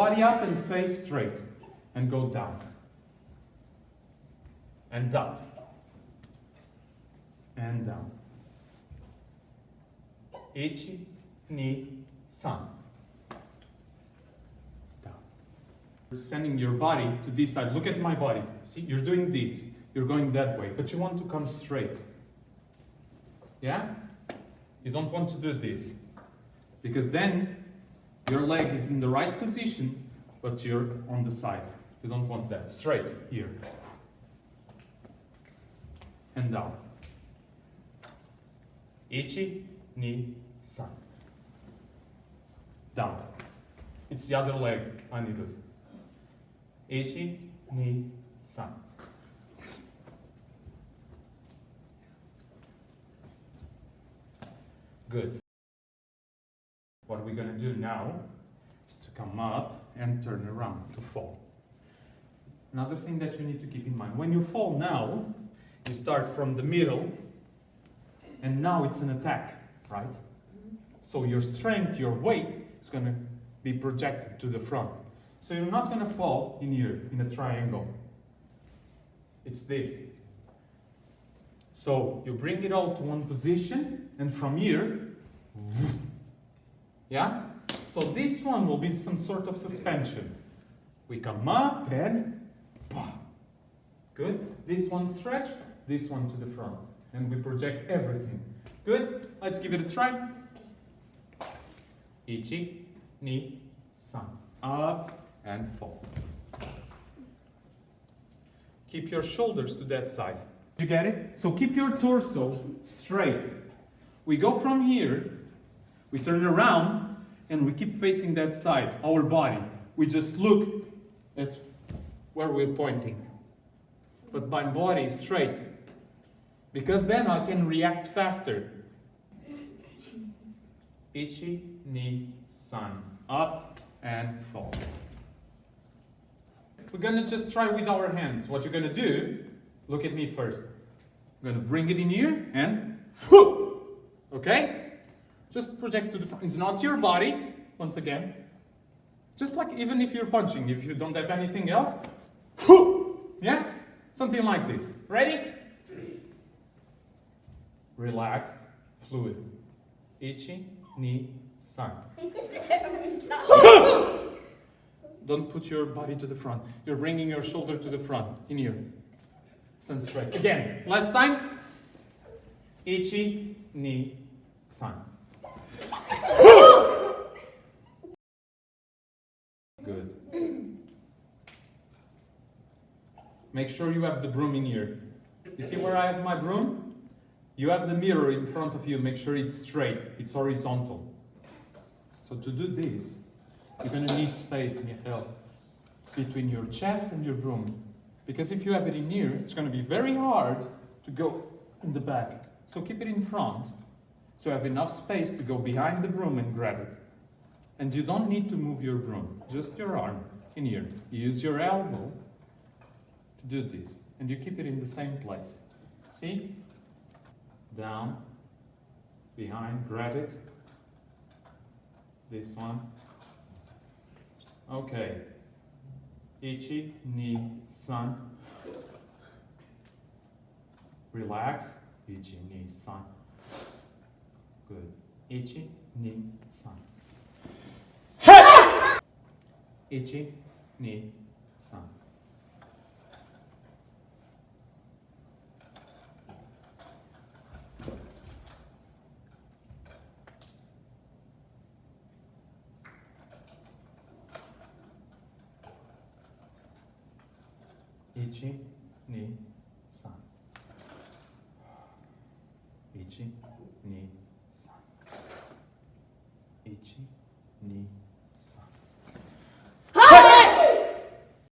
body up and stay straight. And go down. And down. And down. Ichi, ni, san. Down. You're sending your body to this side. Look at my body. See, you're doing this. You're going that way, but you want to come straight. Yeah? You don't want to do this. Because then your leg is in the right position, but you're on the side. You don't want that. Straight, here. And down. Ichi, ni, san. Down. It's the other leg, anirudh. Ichi, ni, san. Good. What we're going to do now is to come up and turn around to fall. Another thing that you need to keep in mind, when you fall now, you start from the middle, and now it's an attack, right? So your strength, your weight is going to be projected to the front. So you're not going to fall in here, in a triangle. It's this. So you bring it all to one position, and from here, yeah? So this one will be some sort of suspension. We come up and good. This one stretch, this one to the front. And we project everything. Good? Let's give it a try. Ichi, ni, san. Up and fall. Keep your shoulders to that side. You get it? So keep your torso straight. We go from here, we turn around, and we keep facing that side, our body. We just look at where we're pointing. But my body is straight. Because then I can react faster. Ichi, ni, san. Up and fall. We're going to just try with our hands. What you're going to do, look at me first. I'm going to bring it in here and whoo! Okay? Just project to the front. It's not your body, once again. Just like even if you're punching, if you don't have anything else. Whoo! Yeah? Something like this. Ready? Relaxed, fluid. Ichi, ni, san. Don't put your body to the front. You're bringing your shoulder to the front. In here. Stand straight. Again. Last time. Ichi, ni, san. Good. Make sure you have the broom in here. You see where I have my broom? You have the mirror in front of you. Make sure it's straight. It's horizontal. So to do this, you're going to need space in your head between your chest and your broom. Because if you have it in here, it's going to be very hard to go in the back. So keep it in front. So you have enough space to go behind the broom and grab it. And you don't need to move your broom. Just your arm in here. You use your elbow to do this. And you keep it in the same place. See? Down, behind, grab it. This one. Okay. Ichi, ni, san. Relax. Ichi, ni, san. Good. Ichi, ni, san. Ichi, ni, san. Ichi, ni, san. Ichi, ni, san. Ichi, ni,